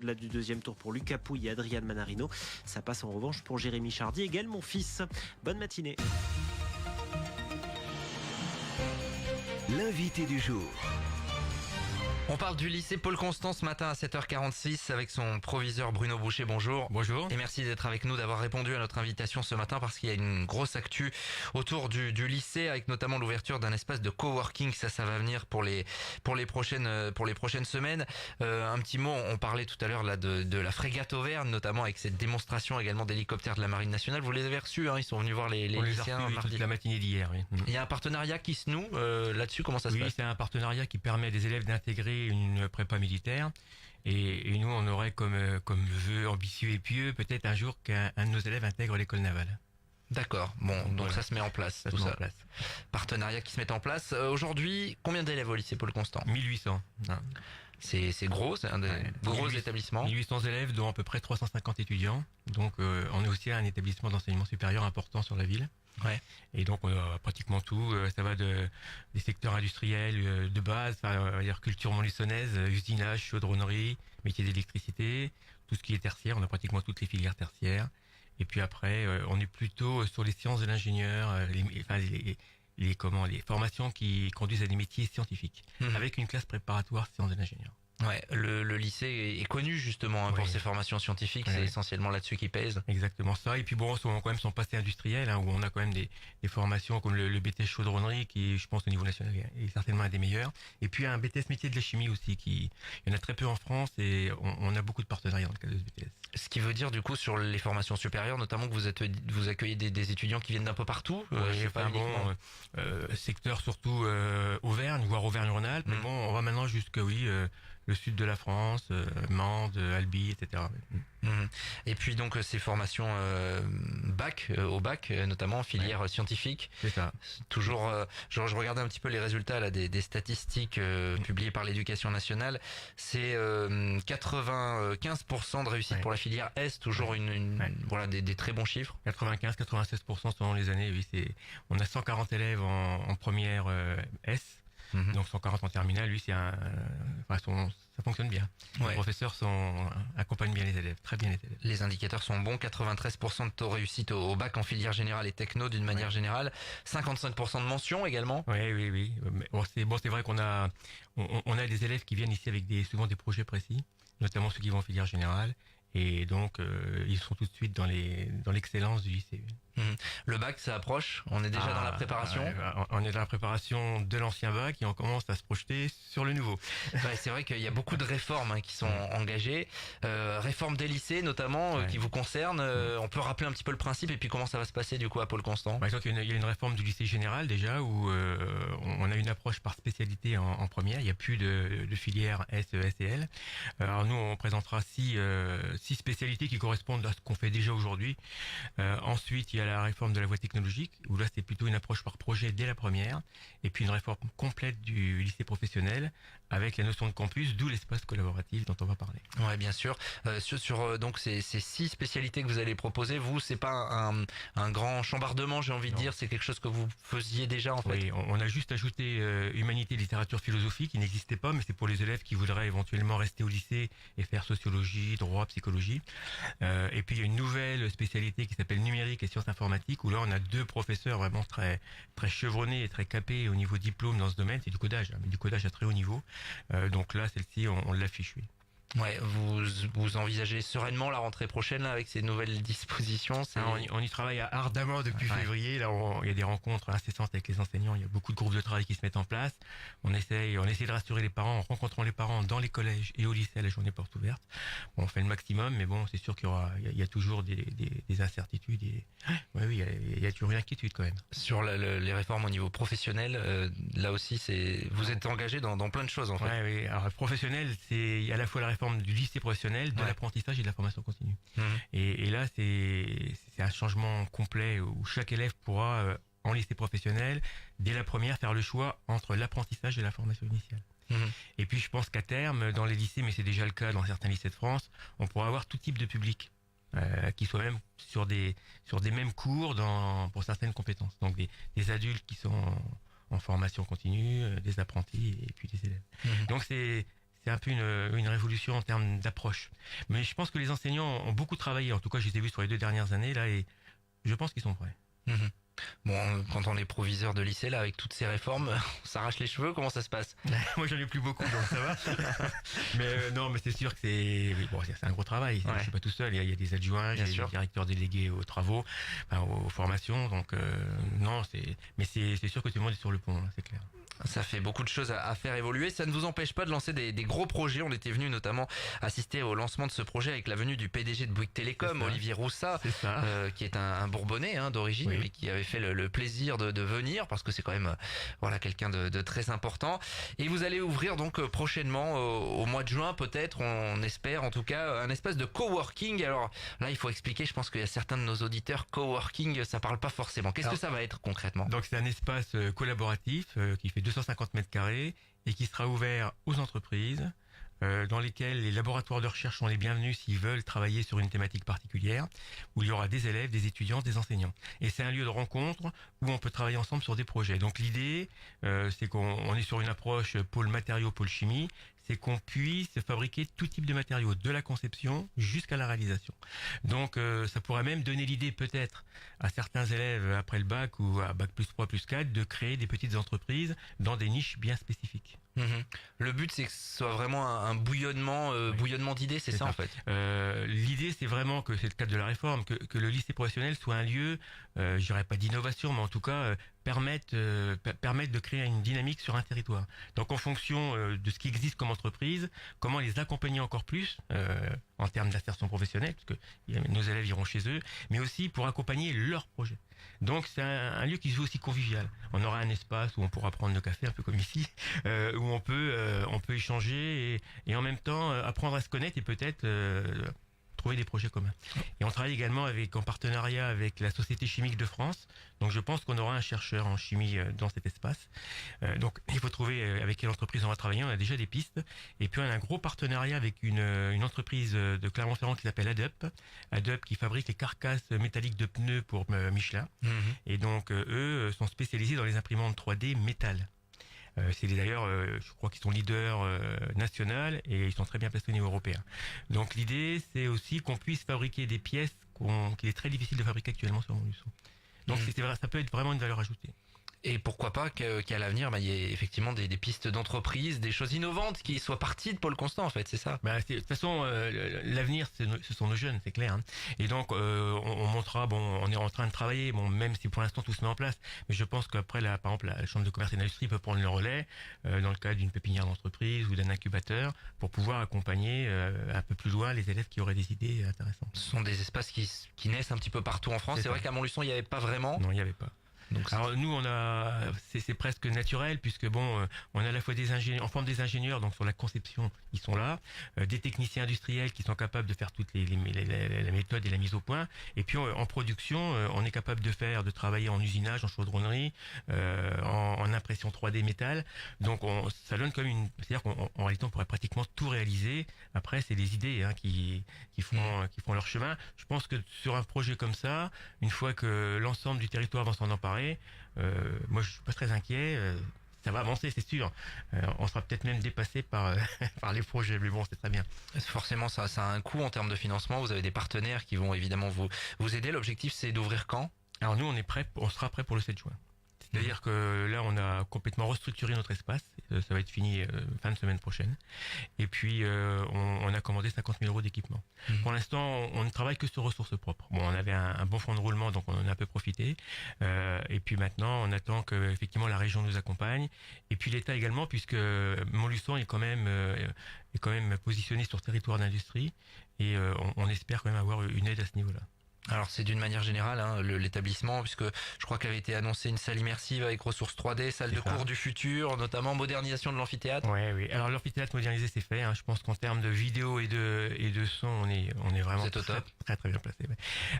au-delà du deuxième tour pour Lucas Pouille et Adrian Manarino. Ça passe en revanche pour Jérémy Chardy et Gaël Monfils. Bonne matinée. L'invité du jour. On parle du lycée Paul Constant ce matin à 7h46 avec son proviseur Bruno Boucher. Bonjour. Bonjour. Et merci d'être avec nous, d'avoir répondu à notre invitation ce matin parce qu'il y a une grosse actu autour du lycée avec notamment l'ouverture d'un espace de coworking. Ça va venir pour les prochaines semaines. Un petit mot, on parlait tout à l'heure là de la frégate Auvergne, notamment avec cette démonstration également d'hélicoptères de la Marine nationale. Vous les avez reçus, hein, ils sont venus voir les lycéens mardi. Toute la matinée d'hier, oui. Il y a un partenariat qui se noue là-dessus, comment ça se passe? Oui, c'est un partenariat qui permet à des élèves d'intégrer une prépa militaire et nous on aurait comme vœu ambitieux et pieux peut-être un jour qu'un de nos élèves intègre l'école navale. D'accord, bon, donc voilà. ça se met en place, Ça tout se met ça. en place. Partenariat qui se met en place. Aujourd'hui, combien d'élèves au lycée Paul Constant? 1800. Hein. C'est gros, c'est un des gros 1800 établissements. 1800 élèves dont à peu près 350 étudiants. Donc on est aussi un établissement d'enseignement supérieur important sur la ville. Ouais. Et donc on a pratiquement tout, ça va des secteurs industriels de base, on va dire culture montluçonnaise, usinage, chaudronnerie, métier d'électricité, tout ce qui est tertiaire, on a pratiquement toutes les filières tertiaires. Et puis après, on est plutôt sur les sciences de l'ingénieur, les formations qui conduisent à des métiers scientifiques, avec une classe préparatoire sciences de l'ingénieur. Ouais, le lycée est connu justement pour Oui. ses formations scientifiques, c'est Ouais. essentiellement là-dessus qu'il pèse. Exactement ça. Et puis bon, on a quand même son passé industriel, où on a quand même des formations comme le BTS chaudronnerie, qui, je pense, au niveau national est certainement un des meilleurs. Et puis un BTS métier de la chimie aussi, il y en a très peu en France et on a beaucoup de partenariats dans le cadre de ce BTS. Ce qui veut dire du coup sur les formations supérieures, notamment que vous accueillez des étudiants qui viennent d'un peu partout. Oui, C'est pas uniquement- secteur surtout Auvergne, voire Auvergne-Rhône-Alpes. Mais bon, on va maintenant jusque le sud de la France, Mende, Albi, etc. Mhm. Et puis donc ces formations au bac, notamment filière scientifique. C'est ça. Toujours, je regardais un petit peu les résultats là des statistiques publiées par l'Éducation nationale. C'est 95% de réussite Ouais. pour la filière S, toujours voilà des très bons chiffres. 95-96% selon les années. Oui, on a 140 élèves en première S. Donc 140 en terminale, lui ça fonctionne bien. Ouais. Les professeurs accompagnent bien les élèves, très bien les élèves. Les indicateurs sont bons, 93% de taux réussite au bac en filière générale et techno d'une manière générale, 55% de mention également. Oui. Mais c'est vrai qu'on a des élèves qui viennent ici avec souvent des projets précis, notamment ceux qui vont en filière générale, et donc ils sont tout de suite dans l'excellence du lycée. Le bac, ça approche, on est déjà dans la préparation. On est dans la préparation de l'ancien bac et on commence à se projeter sur le nouveau. Ouais, c'est vrai qu'il y a beaucoup de réformes qui sont engagées, réforme des lycées notamment qui vous concernent. On peut rappeler un petit peu le principe et puis comment ça va se passer du coup à Paul Constant. Par exemple, il y a une réforme du lycée général déjà où on a une approche par spécialité en première. Il n'y a plus de filière S, S et L. Alors nous, on présentera six spécialités qui correspondent à ce qu'on fait déjà aujourd'hui. Ensuite, il y a la réforme de la voie technologique où là, c'est plutôt une approche par projet dès la première. Et puis une réforme complète du lycée professionnel avec la notion de campus, d'où l'espace collaboratif dont on va parler. Ouais, bien sûr. Sur donc ces 6 spécialités que vous allez proposer, vous, c'est pas un grand chambardement, j'ai envie de dire, c'est quelque chose que vous faisiez déjà en fait. Oui, on a juste ajouté humanité, littérature, philosophie qui n'existait pas, mais c'est pour les élèves qui voudraient éventuellement rester au lycée et faire sociologie, droit, psychologie. Et puis il y a une nouvelle spécialité qui s'appelle numérique et sciences informatiques où là on a 2 professeurs vraiment très très chevronnés et très capés au niveau diplôme dans ce domaine. C'est du codage, mais du codage à très haut niveau. Donc là, celle-ci, on l'affiche, oui. Ouais, vous envisagez sereinement la rentrée prochaine là, avec ces nouvelles dispositions. On y travaille ardemment depuis février. Là, il y a des rencontres incessantes avec les enseignants. Il y a beaucoup de groupes de travail qui se mettent en place. On essaie de rassurer les parents en rencontrant les parents dans les collèges et au lycée à la journée porte ouverte. Bon, on fait le maximum, mais bon, c'est sûr il y a toujours des incertitudes. Il y a toujours une inquiétude quand même. Sur les réformes au niveau professionnel, là aussi, vous êtes engagé dans plein de choses en fait. Oui. Alors, professionnel, c'est à la fois la réforme du lycée professionnel, de l'apprentissage et de la formation continue. Et là, c'est un changement complet où chaque élève pourra, en lycée professionnel, dès la première, faire le choix entre l'apprentissage et la formation initiale. Et puis, je pense qu'à terme, dans les lycées, mais c'est déjà le cas dans certains lycées de France, on pourra avoir tout type de public. Qui soient même sur des mêmes cours pour certaines compétences. Donc des adultes qui sont en formation continue, des apprentis et puis des élèves. Donc c'est c'est un peu une révolution en termes d'approche. Mais je pense que les enseignants ont beaucoup travaillé. En tout cas, je les ai vus sur les 2 dernières années là, et je pense qu'ils sont prêts. Mhm. Bon, quand on est proviseur de lycée, là, avec toutes ces réformes, on s'arrache les cheveux, comment ça se passe? Moi, j'en ai plus beaucoup, donc ça va. Mais non, mais c'est sûr que c'est un gros travail. Ouais. Je suis pas tout seul. Il y a des adjoints, Bien j'ai sûr. des directeurs délégués aux travaux, enfin, aux formations. Donc non, mais c'est sûr que tout le monde est sur le pont, là, c'est clair. Ça fait beaucoup de choses à faire évoluer. Ça ne vous empêche pas de lancer des gros projets. On était venu notamment assister au lancement de ce projet avec la venue du PDG de Bouygues Télécom, Olivier Roussat, C'est ça. qui est un Bourbonnais d'origine, Oui. mais qui avait fait le plaisir de venir parce que c'est quand même voilà quelqu'un de très important. Et vous allez ouvrir donc prochainement au mois de juin peut-être, on espère en tout cas, un espace de coworking. Alors là, il faut expliquer. Je pense qu'il y a certains de nos auditeurs coworking, ça parle pas forcément. Qu'est-ce que ça va être concrètement? Donc c'est un espace collaboratif qui fait 250 mètres carrés et qui sera ouvert aux entreprises, dans lesquelles les laboratoires de recherche sont les bienvenus s'ils veulent travailler sur une thématique particulière, où il y aura des élèves, des étudiants, des enseignants. Et c'est un lieu de rencontre où on peut travailler ensemble sur des projets. Donc l'idée, c'est qu'on est sur une approche pôle matériaux, pôle chimie, c'est qu'on puisse fabriquer tout type de matériaux, de la conception jusqu'à la réalisation. Donc ça pourrait même donner l'idée peut-être à certains élèves après le bac ou à bac plus 3 plus 4 de créer des petites entreprises dans des niches bien spécifiques. Mhm. Le but, c'est que ce soit vraiment un bouillonnement, bouillonnement d'idées, c'est ça en fait. L'idée, c'est vraiment que c'est le cadre de la réforme, que le lycée professionnel soit un lieu, je dirais pas d'innovation, mais en tout cas permettre de créer une dynamique sur un territoire. Donc en fonction de ce qui existe comme entreprise, comment les accompagner encore plus en termes d'insertion professionnelle, parce que nos élèves iront chez eux, mais aussi pour accompagner leurs projets. Donc c'est un lieu qui se veut aussi convivial. On aura un espace où on pourra prendre le café, un peu comme ici, où on peut échanger et en même temps apprendre à se connaître et peut-être trouver des projets communs. Et on travaille également en partenariat avec la Société chimique de France. Donc je pense qu'on aura un chercheur en chimie dans cet espace. Donc il faut trouver avec quelle entreprise on va travailler. On a déjà des pistes. Et puis on a un gros partenariat avec une entreprise de Clermont-Ferrand qui s'appelle ADUP. ADUP qui fabrique les carcasses métalliques de pneus pour Michelin. Mhm. Et donc eux sont spécialisés dans les imprimantes 3D métal. C'est d'ailleurs, je crois qu'ils sont leaders national et ils sont très bien placés au niveau européen. Donc l'idée, c'est aussi qu'on puisse fabriquer des pièces qu'il est très difficile de fabriquer actuellement sur Montluçon. Donc c'est vrai, ça peut être vraiment une valeur ajoutée. Et pourquoi pas qu'à l'avenir, il y ait effectivement des pistes d'entreprise, des choses innovantes qui soient parties de Pôle Constant, en fait, c'est ça? De toute façon, l'avenir, ce sont nos jeunes, c'est clair. Hein. Et donc, on montera, on est en train de travailler, même si pour l'instant tout se met en place, mais je pense qu'après, par exemple, la Chambre de commerce et d'industrie peut prendre le relais dans le cadre d'une pépinière d'entreprise ou d'un incubateur pour pouvoir accompagner un peu plus loin les élèves qui auraient des idées intéressantes. Ce sont des espaces qui naissent un petit peu partout en France. C'est vrai qu'à Montluçon, il n'y avait pas vraiment. Non, il n'y avait pas. Donc, alors nous c'est presque naturel puisque on a à la fois des ingénieurs, en forme des ingénieurs donc sur la conception ils sont là, des techniciens industriels qui sont capables de faire toutes les méthodes et la mise au point, et puis en production on est capable de travailler en usinage, en chaudronnerie, en impression 3D métal. Donc ça donne comme c'est-à-dire qu'en réalité on pourrait pratiquement tout réaliser. Après c'est les idées qui font leur chemin. Je pense que sur un projet comme ça, une fois que l'ensemble du territoire va s'en emparer, moi je suis pas très inquiet, ça va avancer c'est sûr, on sera peut-être même dépassé par les projets, mais bon c'est très bien. Forcément ça a un coût en termes de financement, vous avez des partenaires qui vont évidemment vous aider. L'objectif c'est d'ouvrir quand? Alors nous on sera prêt pour le 7 juin. C'est-à-dire que là, on a complètement restructuré notre espace. Ça va être fini fin de semaine prochaine. Et puis, on a commandé 50 000 euros d'équipement. Pour l'instant, on ne travaille que sur ressources propres. Bon, on avait un bon fonds de roulement, donc on en a un peu profité. Et puis maintenant, on attend que effectivement la région nous accompagne. Et puis l'État également, puisque Montluçon est quand même positionné sur territoire d'industrie. Et on espère quand même avoir une aide à ce niveau-là. Alors c'est d'une manière générale l'établissement, puisque je crois qu'avait été annoncé une salle immersive avec ressources 3D, salle de cours du futur, notamment modernisation de l'amphithéâtre. Oui. Alors l'amphithéâtre modernisé c'est fait. Je pense qu'en termes de vidéo et de son, on est vraiment très bien placé.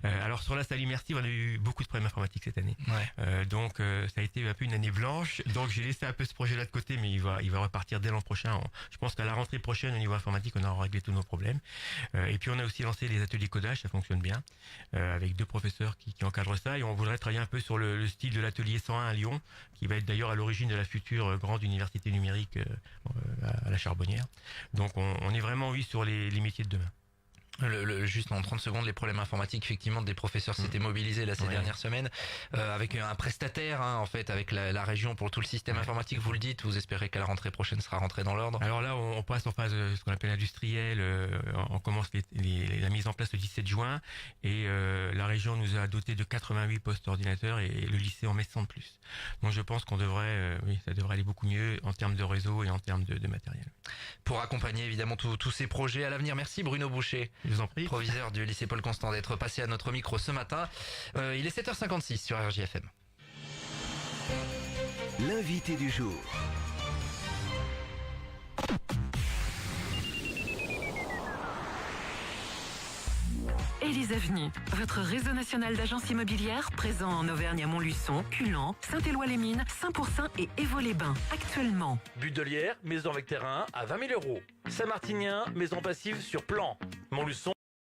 Alors sur la salle immersive, on a eu beaucoup de problèmes informatiques cette année. Ouais. Donc ça a été un peu une année blanche. Donc j'ai laissé un peu ce projet-là de côté, mais il va repartir dès l'an prochain. Je pense qu'à la rentrée prochaine, au niveau informatique, on aura réglé tous nos problèmes. Et puis on a aussi lancé les ateliers codage, ça fonctionne bien. avec 2 professeurs qui encadrent ça, et on voudrait travailler un peu sur le style de l'atelier 101 à Lyon, qui va être d'ailleurs à l'origine de la future grande université numérique à la Charbonnière. Donc on est vraiment, oui, sur les métiers de demain. Juste en 30 secondes, les problèmes informatiques, effectivement, des professeurs s'étaient mobilisés là ces dernières semaines, avec un prestataire, en fait, avec la région pour tout le système informatique. Vous le dites, vous espérez qu'à la rentrée prochaine sera rentré dans l'ordre? Alors là, on passe en phase ce qu'on appelle industrielle. On commence la mise en place le 17 juin, et la région nous a doté de 88 postes ordinateurs, et le lycée en met 100 de plus. Donc je pense qu'on devrait, ça devrait aller beaucoup mieux en termes de réseau et en termes de matériel. Pour accompagner évidemment tous ces projets à l'avenir. Merci Bruno Boucher. Je vous en prie. Proviseur du lycée Paul Constant, d'être passé à notre micro ce matin. Il est 7h56 sur RJFM. L'invité du jour. Élise Avenue, votre réseau national d'agences immobilières présent en Auvergne à Montluçon, Culan, Saint-Éloi-les-Mines, Saint-Pourçain et Évaux-les-Bains. Actuellement. Butte de Lière, maison avec terrain à 20 000 euros. Saint-Martinien, maison passive sur plan. Montluçon,